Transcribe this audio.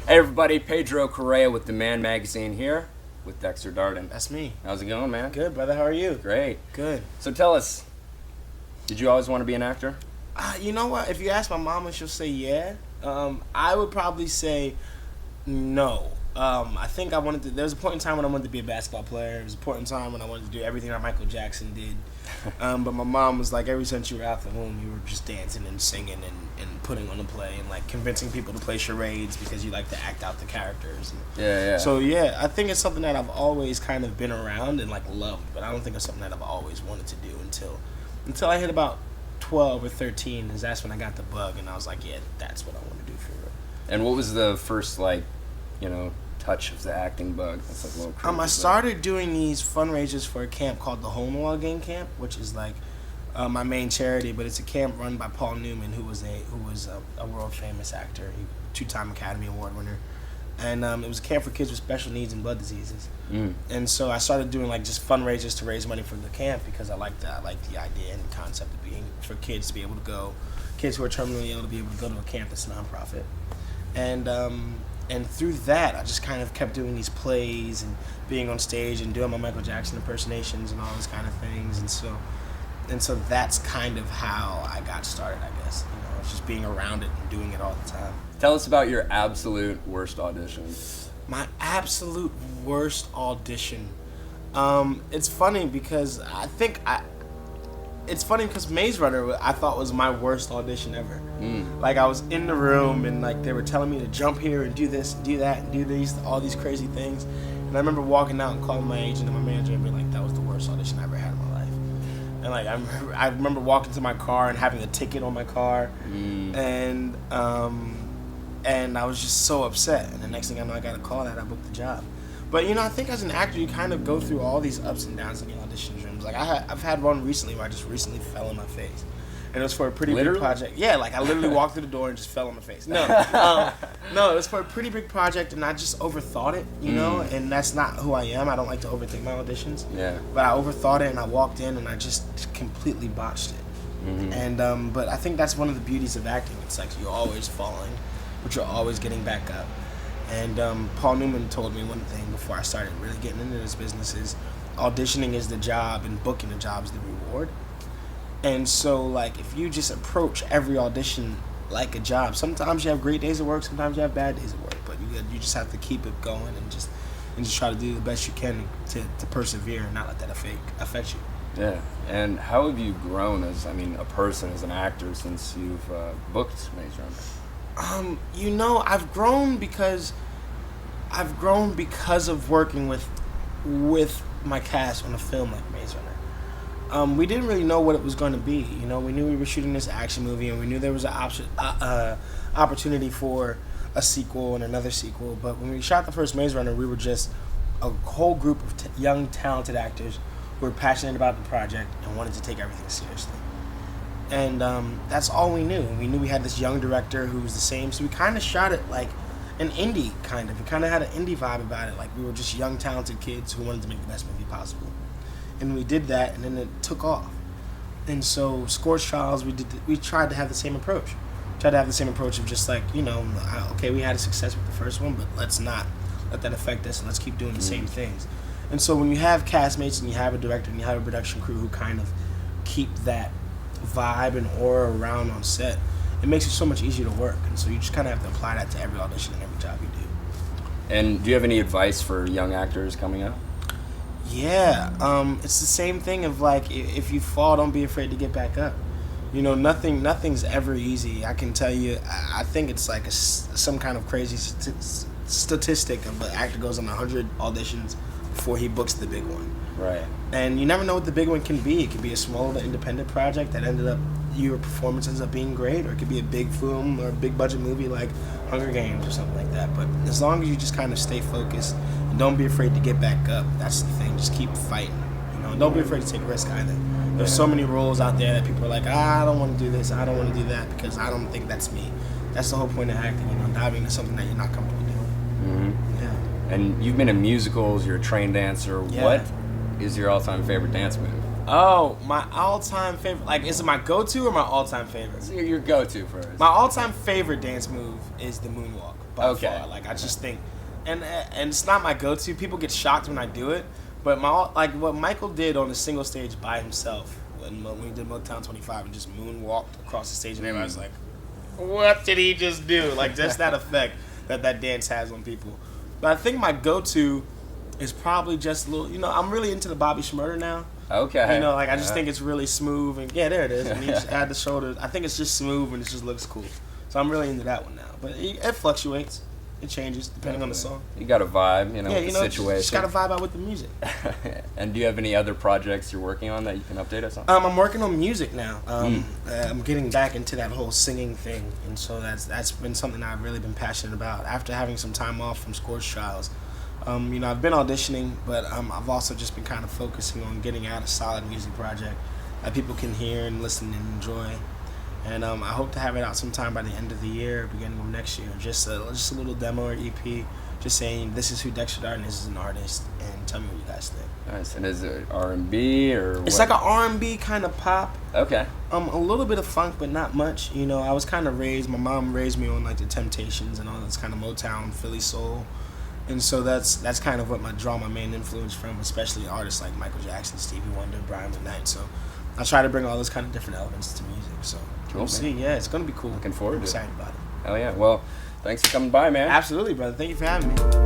Hey everybody, Pedro Correa with Demand Magazine here with Dexter Darden. That's me. How's it going, man? Good, brother. How are you? Great. Good. So tell us, did you always want to be an actor? You know what? If you ask my mama, she'll say yeah. I would probably say no. I think I wanted to. There was a point in time when I wanted to be a basketball player. There was a point in time when I wanted to do everything that Michael Jackson did. But my mom was like, ever since you were out the womb, you were just dancing and singing and putting on a play and like convincing people to play charades because you like to act out the characters. Yeah. So yeah, I think it's something that I've always kind of been around and like loved, but I don't think it's something that I've always wanted to do until I hit about 12 or 13, because that's when I got the bug and I was like, yeah, that's what I want to do for real. And what was the first touch of the acting bug? That's like a little crazy. I started doing these fundraisers for a camp called the Home Wall Game Camp, which is like my main charity, but it's a camp run by Paul Newman, who was a world famous actor, two-time Academy Award winner, and it was a camp for kids with special needs and blood diseases. And so I started doing like just fundraisers to raise money for the camp because I liked the idea and the concept of being for kids to be able to go, kids who are terminally ill to be able to go to a camp that's nonprofit, and through that, I just kind of kept doing these plays and being on stage and doing my Michael Jackson impersonations and all those kind of things. And so that's kind of how I got started, I guess. It's just being around it and doing it all the time. Tell us about your absolute worst audition. My absolute worst audition. It's funny because Maze Runner I thought was my worst audition ever. Like I was in the room and like they were telling me to jump here and do this, and do that, and do all these crazy things. And I remember walking out and calling my agent and my manager and being like, that was the worst audition I ever had in my life. And like I remember walking to my car and having a ticket on my car, and I was just so upset. And the next thing I know, I got a call that I booked the job. But I think as an actor, you kind of go through all these ups and downs in the audition rooms. Like I've had one recently where I just recently fell on my face, and it was for a pretty big project. Yeah, like I literally walked through the door and just fell on my face. No, no, it was for a pretty big project, and I just overthought it, and that's not who I am. I don't like to overthink my auditions. Yeah. But I overthought it, and I walked in, and I just completely botched it. And but I think that's one of the beauties of acting. It's like you're always falling, but you're always getting back up. And Paul Newman told me one thing before I started really getting into this business is auditioning is the job and booking the job is the reward. And so like if you just approach every audition like a job, sometimes you have great days of work, sometimes you have bad days of work, but you just have to keep it going and just try to do the best you can to persevere and not let that affect you. Yeah. And how have you grown as a person, as an actor, since you've booked Maze Runner? I've grown because of working with my cast on a film like Maze Runner. We didn't really know what it was going to be. We knew we were shooting this action movie, and we knew there was an opportunity for a sequel and another sequel. But when we shot the first Maze Runner, we were just a whole group of young, talented actors who were passionate about the project and wanted to take everything seriously. And that's all we knew. We knew we had this young director who was the same, so we kind of shot it like an indie kind of. It kind of had an indie vibe about it, like we were just young, talented kids who wanted to make the best movie possible. And we did that, and then it took off. And so Scorch Trials, we tried to have the same approach. Of just like, okay, we had a success with the first one, but let's not let that affect us, and let's keep doing the same things. And so when you have castmates and you have a director and you have a production crew who kind of keep that vibe and aura around on set, it makes it so much easier to work. And so you just kind of have to apply that to every audition and every job you do. And do you have any advice for young actors coming up? Yeah, it's the same thing of like, if you fall, don't be afraid to get back up. Nothing's ever easy. I can tell you, I think it's like some kind of crazy statistic of an actor goes on 100 auditions before he books the big one. Right. And you never know what the big one can be. It could be a small little independent project that your performance ends up being great, or it could be a big film or a big budget movie like Hunger Games or something like that. But as long as you just kind of stay focused and don't be afraid to get back up, that's the thing. Just keep fighting. And don't be afraid to take risk either. There's so many roles out there that people are like, I don't want to do this, I don't want to do that because I don't think that's me. That's the whole point of acting, diving into something that you're not comfortable doing. Yeah. And you've been in musicals, you're a trained dancer. Yeah. What is your all-time favorite dance move? Oh, my all-time favorite. Like, is it my go-to or my all-time favorite? So your go-to first. My all-time favorite dance move is the moonwalk. By Okay. far. Like, I just think, and it's not my go-to. People get shocked when I do it, but what Michael did on a single stage by himself when we did Motown 25 and just moonwalked across the stage, and everybody was like, "What did he just do?" Like, just that effect that dance has on people. But I think my go-to is probably just a little. You know, I'm really into the Bobby Shmurda now. Okay. You know, like I just think it's really smooth and yeah, there it is. And you just add the shoulders. I think it's just smooth and it just looks cool. So I'm really into that one now. But it fluctuates. It changes depending on the song. You got a vibe, you know, Yeah, with you the know, situation. just gotta vibe out with the music. And do you have any other projects you're working on that you can update us on? I'm working on music now. I'm getting back into that whole singing thing, and so that's been something I've really been passionate about. After having some time off from sports trials, you know, I've been auditioning, but I've also just been kind of focusing on getting out a solid music project that people can hear and listen and enjoy. And I hope to have it out sometime by the end of the year, beginning of next year. Just a little demo or EP, just saying this is who Dexter Darden is as an artist, and tell me what you guys think. Nice. And is it R&B or what? It's like an R&B kind of pop. Okay. A little bit of funk, but not much. You know, I was kind of raised. My mom raised me on like the Temptations and all this kind of Motown, Philly soul, and so that's kind of what my main influence from, especially artists like Michael Jackson, Stevie Wonder, Brian McKnight. So I try to bring all those kind of different elements to music. So Cool, we'll see. Yeah, it's gonna be cool. Looking forward I'm to it. excited about it. Hell yeah. Well, thanks for coming by, man. Absolutely, brother. Thank you for having me.